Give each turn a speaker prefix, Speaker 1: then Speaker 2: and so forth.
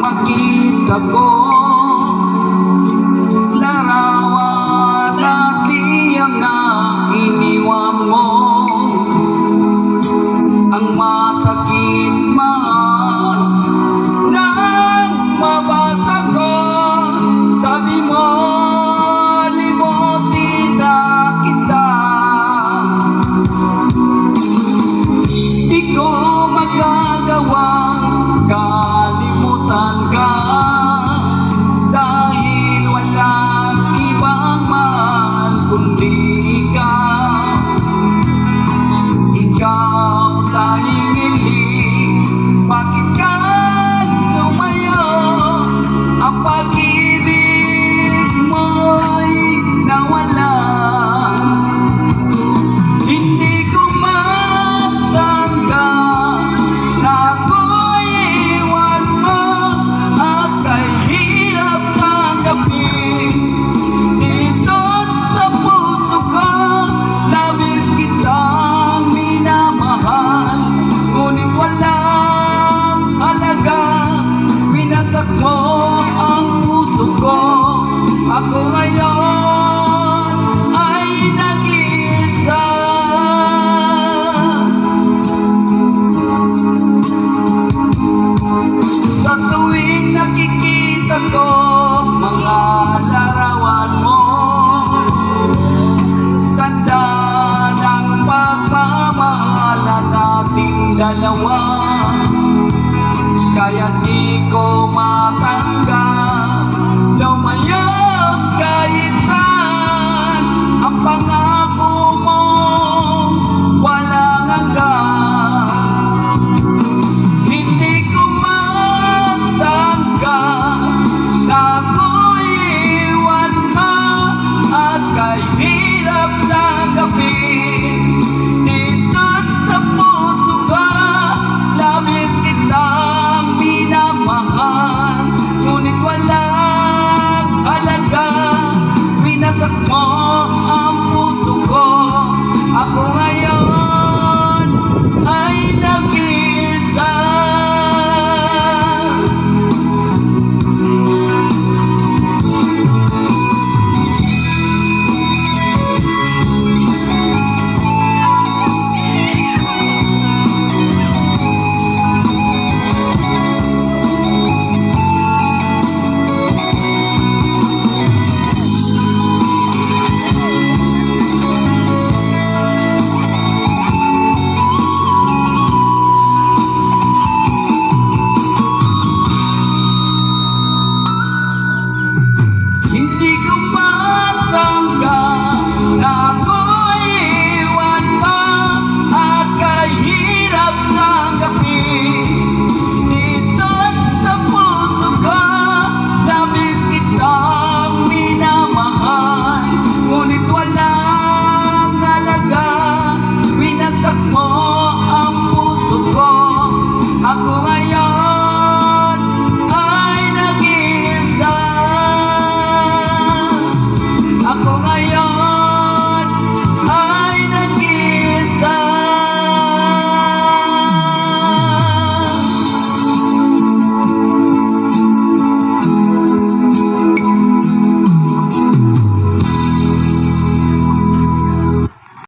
Speaker 1: makita ko, larawan at liyang na iniwan mo. Ang masakit man nang mabasa ko, sabi mo limutin na kita. Di ko magagawang kalimutan ka, dahil walang ibang mahal kundi ikaw. Ikaw tanging hiling, bakit ka lumayo? Ang pag-ibig mo'y nawala. Hindi ko matanggap na ako'y iwan mo, at kahirap tanggapin dito sa puso ko. Labis kitang minamahal, ngunit walang halaga. Pinagsak mo ang puso ko, ako ngayon ay nag-iisa. Sa tuwing nakikita ko mga larawan mo, tanda ng pagmamahala nating dalawa. Kaya di ko matanggap lumayo